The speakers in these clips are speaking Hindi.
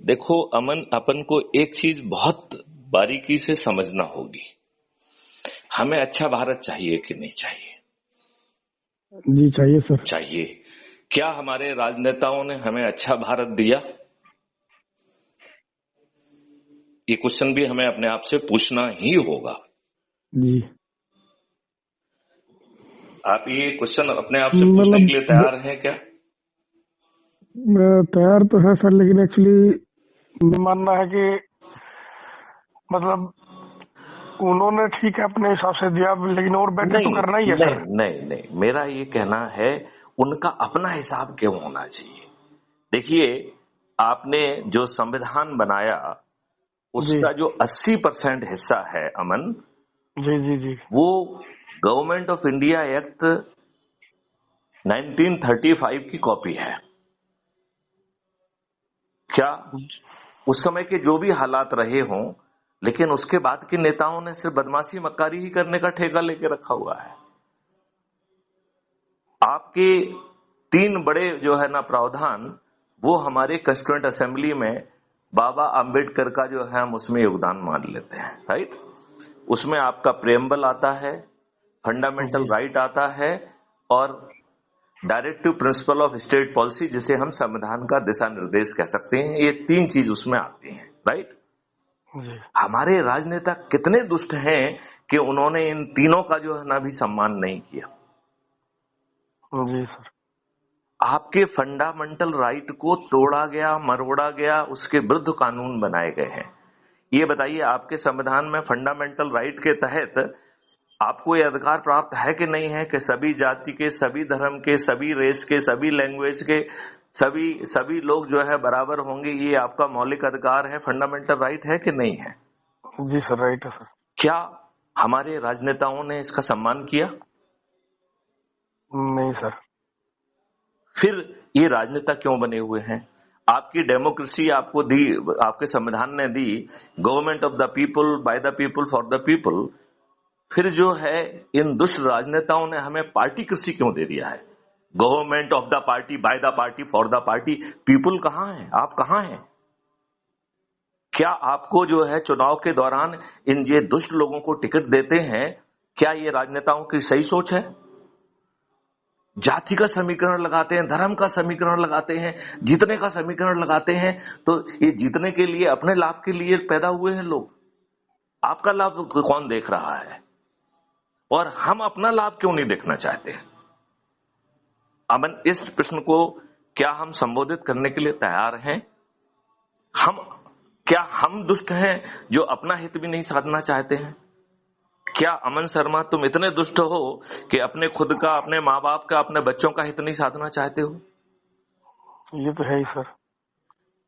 देखो अमन, अपन को एक चीज बहुत बारीकी से समझना होगी। हमें अच्छा भारत चाहिए कि नहीं चाहिए? जी चाहिए सर। चाहिए। क्या हमारे राजनेताओं ने हमें अच्छा भारत दिया? ये क्वेश्चन भी हमें अपने आप से पूछना ही होगा। जी आप ये क्वेश्चन अपने आप से पूछने मतलब के लिए तैयार हैं क्या? तैयार तो है सर, लेकिन एक्चुअली मानना है कि मतलब उन्होंने ठीक है अपने हिसाब से दिया, लेकिन और बेटर तो नहीं करना ही है नहीं सर। नहीं नहीं, मेरा ये कहना है उनका अपना हिसाब क्यों होना चाहिए। देखिए, आपने जो संविधान बनाया जी उसका जो 80% हिस्सा है अमन, जी जी जी वो गवर्नमेंट ऑफ इंडिया एक्ट 1935 की कॉपी है। क्या उस समय के जो भी हालात रहे हों, लेकिन उसके बाद के नेताओं ने सिर्फ बदमाशी मक्कारी ही करने का ठेका लेके रखा हुआ है। आपके 3 बड़े जो है ना प्रावधान, वो हमारे कंस्टिट्यूएंट असेंबली में बाबा अंबेडकर का जो है हम उसमें योगदान मान लेते हैं, राइट। उसमें आपका प्रेम्बल आता है, फंडामेंटल जी राइट आता है, और directive principle of state policy, जिसे हम संविधान का दिशा निर्देश कह सकते हैं। ये 3 चीज उसमें आती हैं, राइट। जी हमारे राजनेता कितने दुष्ट हैं कि उन्होंने इन तीनों का जो है ना भी सम्मान नहीं किया। जी सर। आपके फंडामेंटल राइट को तोड़ा गया, मरोड़ा गया, उसके विरुद्ध कानून बनाए गए हैं। ये बताइए, आपके संविधान में फंडामेंटल राइट के तहत आपको ये अधिकार प्राप्त है कि नहीं है कि सभी जाति के, सभी धर्म के, सभी रेस के, सभी लैंग्वेज के, सभी सभी लोग जो है बराबर होंगे। ये आपका मौलिक अधिकार है, फंडामेंटल राइट है कि नहीं है? जी सर राइट है सर। क्या हमारे राजनेताओं ने इसका सम्मान किया? नहीं सर। फिर ये राजनेता क्यों बने हुए हैं? आपकी डेमोक्रेसी आपको दी, आपके संविधान ने दी, government of the people, by the people, for the people. फिर जो है इन दुष्ट राजनेताओं ने हमें पार्टी कृषि क्यों दे दिया है? Government of the party, by the party, for the party. People कहां है? आप कहां हैं? क्या आपको जो है चुनाव के दौरान इन ये दुष्ट लोगों को टिकट देते हैं? क्या ये राजनेताओं की सही सोच है? जाति का समीकरण लगाते हैं, धर्म का समीकरण लगाते हैं, जीतने का समीकरण लगाते हैं। तो ये जीतने के लिए, अपने लाभ के लिए पैदा हुए हैं लोग। आपका लाभ कौन देख रहा है? और हम अपना लाभ क्यों नहीं देखना चाहते? अमन, इस प्रश्न को क्या हम संबोधित करने के लिए तैयार हैं? क्या हम दुष्ट हैं जो अपना हित भी नहीं साधना चाहते हैं? क्या अमन शर्मा तुम इतने दुष्ट हो कि अपने खुद का, अपने माँ बाप का, अपने बच्चों का हित नहीं साधना चाहते हो? ये तो है ही सर।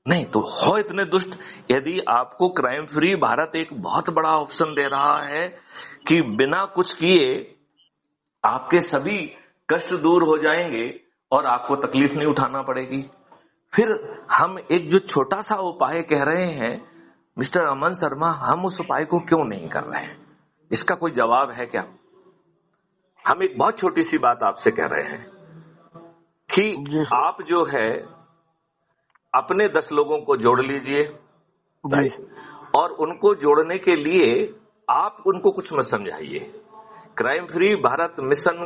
नहीं तो हो इतने दुष्ट। यदि आपको क्राइम फ्री भारत एक बहुत बड़ा ऑप्शन दे रहा है कि बिना कुछ किए आपके सभी कष्ट दूर हो जाएंगे और आपको तकलीफ नहीं उठाना पड़ेगी, फिर हम एक जो छोटा सा उपाय कह रहे हैं, मिस्टर अमन शर्मा, हम उस उपाय को क्यों नहीं कर रहे हैं? इसका कोई जवाब है क्या? हम एक बहुत छोटी सी बात आपसे कह रहे हैं कि जी सर। आप जो है अपने 10 लोगों को जोड़ लीजिए, जी राइट, और उनको जोड़ने के लिए आप उनको कुछ मत समझाइए। क्राइम फ्री भारत मिशन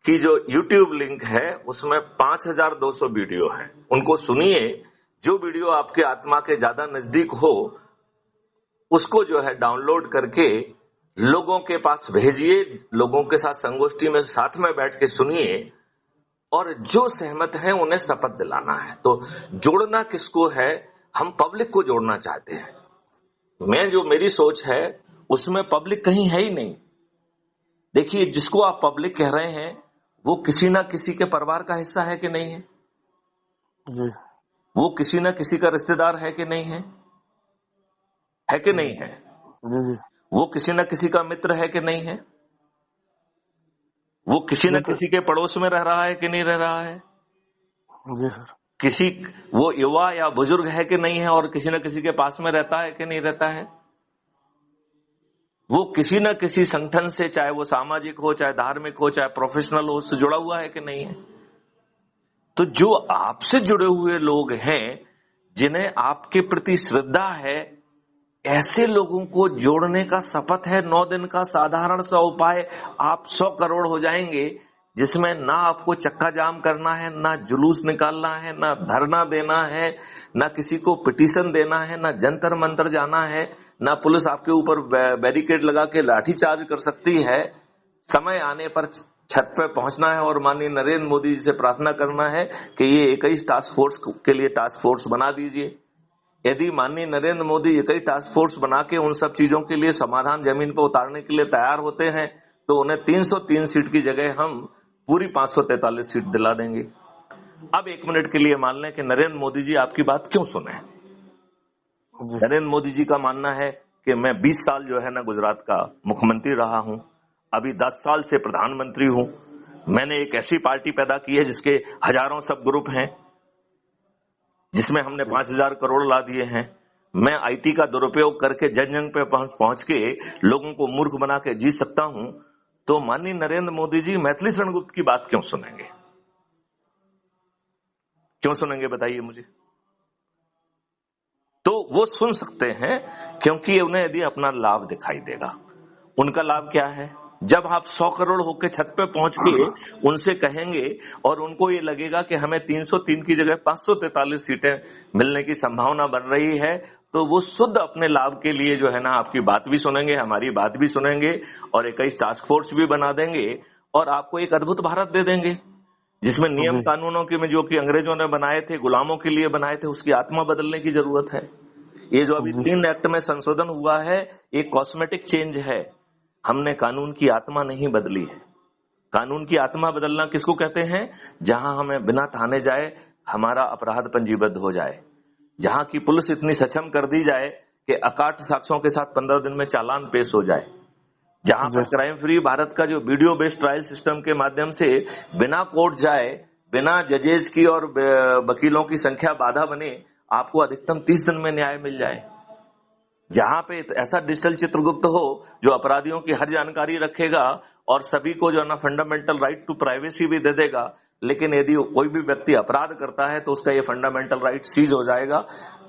की जो यूट्यूब लिंक है उसमें 5200 वीडियो है, उनको सुनिए। जो वीडियो आपके आत्मा के ज्यादा नजदीक हो उसको जो है डाउनलोड करके लोगों के पास भेजिए, लोगों के साथ संगोष्ठी में साथ में बैठ के सुनिए, और जो सहमत है उन्हें शपथ दिलाना है। तो जोड़ना किसको है? हम पब्लिक को जोड़ना चाहते हैं। मेरी सोच है उसमें पब्लिक कहीं है ही नहीं। देखिए, जिसको आप पब्लिक कह रहे हैं वो किसी ना किसी के परिवार का हिस्सा है कि नहीं है? जी वो किसी ना किसी का रिश्तेदार है कि नहीं है? है कि नहीं है? जी जी वो किसी ना किसी का मित्र है कि नहीं है? वो किसी न ये तो किसी के पड़ोस में रह रहा है कि नहीं रह रहा है? जी सर। किसी, वो युवा या बुजुर्ग है कि नहीं है और किसी न किसी के पास में रहता है कि नहीं रहता है? वो किसी न किसी संगठन से, चाहे वो सामाजिक हो, चाहे धार्मिक हो, चाहे प्रोफेशनल हो, उससे जुड़ा हुआ है कि नहीं है? तो जो आपसे जुड़े हुए लोग हैं, जिन्हें आपके प्रति श्रद्धा है, ऐसे लोगों को जोड़ने का शपथ है। 9 दिन का साधारण सा उपाय, आप 100 करोड़ हो जाएंगे, जिसमें ना आपको चक्का जाम करना है, ना जुलूस निकालना है, ना धरना देना है, ना किसी को पिटीशन देना है, ना जंतर मंतर जाना है, ना पुलिस आपके ऊपर बैरिकेड लगा के लाठीचार्ज कर सकती है। समय आने पर छत पे पहुंचना है और माननीय नरेंद्र मोदी जी से प्रार्थना करना है कि ये 21 टास्क फोर्स के लिए टास्क फोर्स बना दीजिए। यदि माननीय नरेंद्र मोदी 21 टास्क फोर्स बना के उन सब चीजों के लिए समाधान जमीन पर उतारने के लिए तैयार होते हैं, तो उन्हें 303 सीट की जगह हम पूरी 543 सीट दिला देंगे। अब 1 मिनट के लिए मान लें कि नरेंद्र मोदी जी आपकी बात क्यों सुने। नरेंद्र मोदी जी का मानना है कि मैं 20 साल जो है ना गुजरात का मुख्यमंत्री रहा हूं, अभी 10 साल से प्रधानमंत्री हूं। मैंने एक ऐसी पार्टी पैदा की है जिसके हजारों सब ग्रुप हैं, जिसमें हमने 5000 करोड़ ला दिए हैं। मैं आईटी का दुरुपयोग करके जन जन पे पहुंच के लोगों को मूर्ख बना के जीत सकता हूं। तो माननीय नरेंद्र मोदी जी मैथिली शरण गुप्त की बात क्यों सुनेंगे? क्यों सुनेंगे बताइए मुझे। तो वो सुन सकते हैं क्योंकि उन्हें यदि अपना लाभ दिखाई देगा। उनका लाभ क्या है? जब आप 100 करोड़ होके छत पे पहुंच के उनसे कहेंगे और उनको ये लगेगा कि हमें 303 की जगह 543 सीटें मिलने की संभावना बन रही है, तो वो शुद्ध अपने लाभ के लिए जो है ना आपकी बात भी सुनेंगे, हमारी बात भी सुनेंगे और 21 टास्क फोर्स भी बना देंगे और आपको एक अद्भुत भारत दे देंगे, जिसमें नियम कानूनों के में जो कि अंग्रेजों ने बनाए थे, गुलामों के लिए बनाए थे, उसकी आत्मा बदलने की जरूरत है। ये जो अभी 3 एक्ट में संशोधन हुआ है, एक कॉस्मेटिक चेंज है। हमने कानून की आत्मा नहीं बदली है। कानून की आत्मा बदलना किसको कहते हैं? जहां हमें बिना थाने जाए हमारा अपराध पंजीबद्ध हो जाए, जहां की पुलिस इतनी सक्षम कर दी जाए कि अकाट साक्ष्यों के साथ 15 दिन में चालान पेश हो जाए, जहां पर क्राइम फ्री भारत का जो वीडियो बेस्ड ट्रायल सिस्टम के माध्यम से बिना कोर्ट जाए, बिना जजेस की और वकीलों की संख्या बाधा बने, आपको अधिकतम 30 दिन में न्याय मिल जाए, जहां पे ऐसा डिजिटल चित्रगुप्त हो जो अपराधियों की हर जानकारी रखेगा और सभी को जो है ना फंडामेंटल राइट टू प्राइवेसी भी दे देगा। लेकिन यदि कोई भी व्यक्ति अपराध करता है तो उसका ये फंडामेंटल राइट सीज हो जाएगा,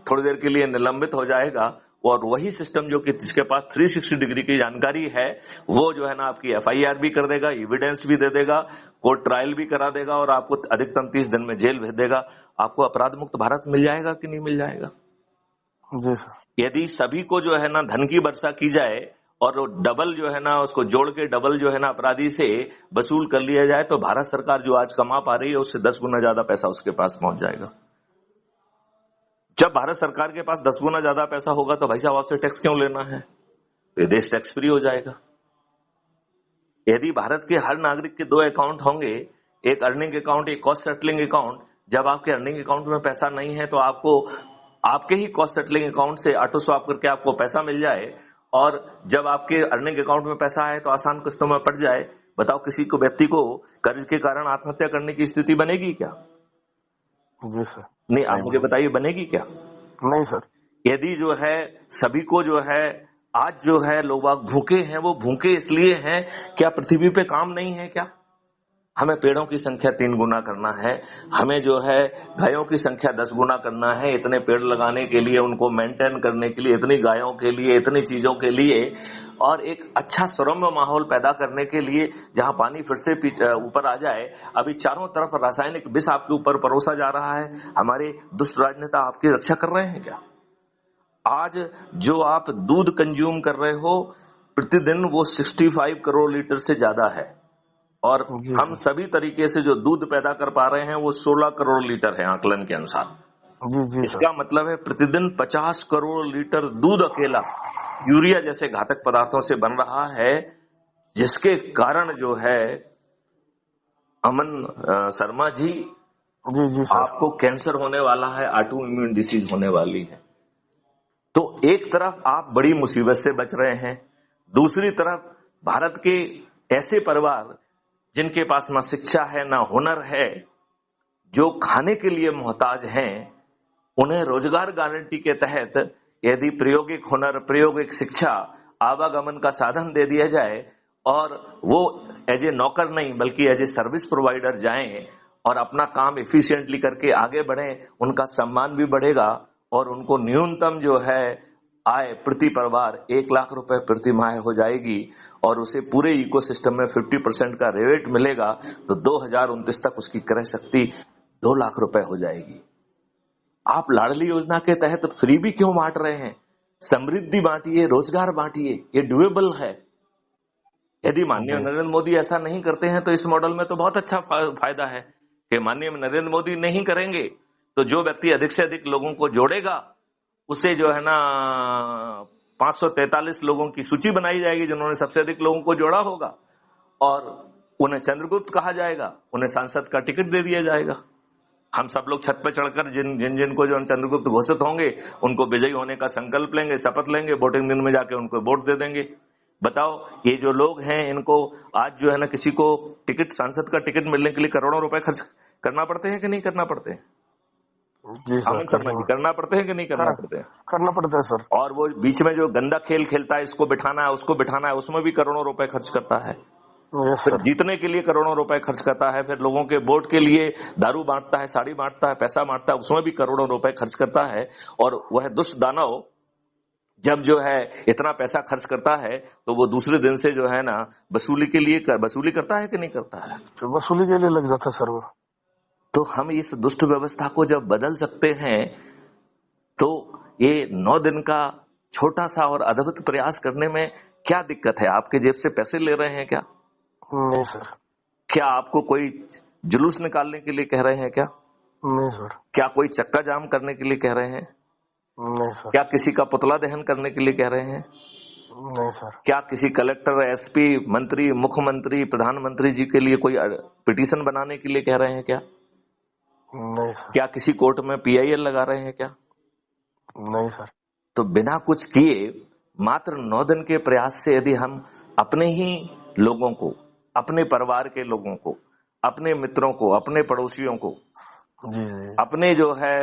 थोड़ी देर के लिए निलंबित हो जाएगा और वही सिस्टम जो कि जिसके पास 360 डिग्री की जानकारी है, वो जो है ना आपकी एफआईआर भी कर देगा, एविडेंस भी दे देगा, कोर्ट ट्रायल भी करा देगा और आपको अधिकतम 30 दिन में जेल भेज देगा। आपको अपराध मुक्त भारत मिल जाएगा कि नहीं मिल जाएगा? जी सर। यदि सभी को जो है ना धन की वर्षा की जाए और डबल जो है ना उसको जोड़ के डबल जो है ना अपराधी से वसूल कर लिया जाए, तो भारत सरकार जो आज कमा पा रही है उससे 10 गुना ज्यादा पैसा उसके पास पहुंच जाएगा। जब भारत सरकार के पास 10 गुना ज्यादा पैसा होगा तो भाई साहब आपसे टैक्स क्यों लेना है? ये देश टैक्स फ्री हो जाएगा। यदि भारत के हर नागरिक के 2 अकाउंट होंगे, एक अर्निंग अकाउंट, एक कॉस्ट सेटलिंग अकाउंट, जब आपके अर्निंग अकाउंट में पैसा नहीं है तो आपको आपके ही कॉस्ट सेटलिंग अकाउंट से ऑटो स्वैप करके आपको पैसा मिल जाए और जब आपके अर्निंग अकाउंट में पैसा आए तो आसान किस्तों में पड़ जाए, बताओ किसी को व्यक्ति को कर्ज के कारण आत्महत्या करने की स्थिति बनेगी क्या? जी सर। नहीं, आप मुझे बताइए बनेगी क्या? नहीं सर। यदि जो है सभी को जो है आज जो है लोग भूखे हैं, वो भूखे इसलिए हैं, क्या पृथ्वी पे काम नहीं है क्या? हमें पेड़ों की संख्या 3 गुना करना है, हमें जो है गायों की संख्या 10 गुना करना है, इतने पेड़ लगाने के लिए, उनको मेंटेन करने के लिए, इतनी गायों के लिए, इतनी चीजों के लिए और एक अच्छा सौम्य माहौल पैदा करने के लिए जहां पानी फिर से ऊपर आ जाए। अभी चारों तरफ रासायनिक विष आपके ऊपर परोसा जा रहा है, हमारे दुष्ट राजनेता आपकी रक्षा कर रहे हैं क्या? आज जो आप दूध कंज्यूम कर रहे हो प्रतिदिन वो 65 करोड़ लीटर से ज्यादा है और हम सभी तरीके से जो दूध पैदा कर पा रहे हैं वो 16 करोड़ लीटर है आकलन के अनुसार। इसका मतलब है प्रतिदिन 50 करोड़ लीटर दूध अकेला यूरिया जैसे घातक पदार्थों से बन रहा है, जिसके कारण जो है अमन शर्मा जी आपको कैंसर होने वाला है, ऑटो इम्यून डिसीज होने वाली है। तो एक तरफ आप बड़ी मुसीबत से बच रहे हैं, दूसरी तरफ भारत के ऐसे परिवार जिनके पास ना शिक्षा है ना हुनर है, जो खाने के लिए मोहताज हैं, उन्हें रोजगार गारंटी के तहत यदि प्रायोगिक हुनर, प्रायोगिक शिक्षा, आवागमन का साधन दे दिया जाए और वो एज ए नौकर नहीं बल्कि एज ए सर्विस प्रोवाइडर जाएं और अपना काम एफिशिएंटली करके आगे बढ़ें, उनका सम्मान भी बढ़ेगा और उनको न्यूनतम जो है आय प्रति परिवार 1 लाख रुपए प्रति माह हो जाएगी और उसे पूरे इकोसिस्टम में 50% का रेट मिलेगा, तो 2029 तक उसकी क्रय शक्ति 2 लाख रुपए हो जाएगी। आप लाडली योजना के तहत फ्री भी क्यों बांट रहे हैं? समृद्धि बांटिए, रोजगार बांटिए, ये डुएबल है। यदि माननीय नरेंद्र मोदी ऐसा नहीं करते हैं तो इस मॉडल में तो बहुत अच्छा फायदा है कि माननीय नरेंद्र मोदी नहीं करेंगे तो जो व्यक्ति अधिक से अधिक लोगों को जोड़ेगा उसे जो है ना 543 लोगों की सूची बनाई जाएगी जिन्होंने सबसे अधिक लोगों को जोड़ा होगा और उन्हें चंद्रगुप्त कहा जाएगा, उन्हें सांसद का टिकट दे दिया जाएगा। हम सब लोग छत पर चढ़कर जिनको जो चंद्रगुप्त घोषित होंगे उनको विजयी होने का संकल्प लेंगे, शपथ लेंगे, वोटिंग दिन में जाके उनको वोट दे देंगे। बताओ, ये जो लोग हैं इनको आज जो है ना किसी को टिकट, सांसद का टिकट मिलने के लिए करोड़ों रुपए खर्च करना पड़ते हैं कि नहीं करना पड़ते हैं? जी सर, करना पड़ते हैं कि नहीं करना पड़ते हैं? करना पड़ता है सर। और वो बीच में जो गंदा खेल खेलता है, इसको बिठाना है उसको बिठाना है, उसमें भी करोड़ों रुपए खर्च करता है। फिर जीतने के लिए करोड़ों रुपए खर्च करता है, फिर लोगों के वोट के लिए दारू बांटता है, साड़ी बांटता है, पैसा बांटता है, उसमें भी करोड़ों रुपए खर्च करता है। और वह दुष्ट दानव जब जो है इतना पैसा खर्च करता है तो वो दूसरे दिन से जो है ना वसूली के लिए वसूली करता है कि नहीं करता है? वसूली के लिए लग जाता है सर वो। तो हम इस दुष्ट व्यवस्था को जब बदल सकते हैं तो ये 9 दिन का छोटा सा और अद्भुत प्रयास करने में क्या दिक्कत है? आपके जेब से पैसे ले रहे हैं क्या? नहीं सर। क्या आपको कोई जुलूस निकालने के लिए कह रहे हैं क्या? नहीं सर। क्या कोई चक्का जाम करने के लिए कह रहे हैं? नहीं सर। क्या किसी का पुतला दहन करने के लिए कह रहे हैं? नहीं सर। क्या किसी कलेक्टर, एसपी, मंत्री, मुख्यमंत्री, प्रधानमंत्री जी के लिए कोई पिटीशन बनाने के लिए कह रहे हैं क्या? नहीं सर। क्या किसी कोर्ट में PIL लगा रहे हैं क्या? नहीं सर। तो बिना कुछ किए मात्र 9 दिन के प्रयास से यदि हम अपने ही लोगों को, अपने परिवार के लोगों को, अपने मित्रों को, अपने पड़ोसियों को, अपने जो है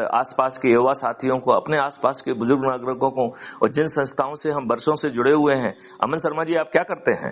आसपास के युवा साथियों को, अपने आसपास के बुजुर्ग नागरिकों को और जिन संस्थाओं से हम वर्षों से जुड़े हुए हैं। अमन शर्मा जी, आप क्या करते हैं?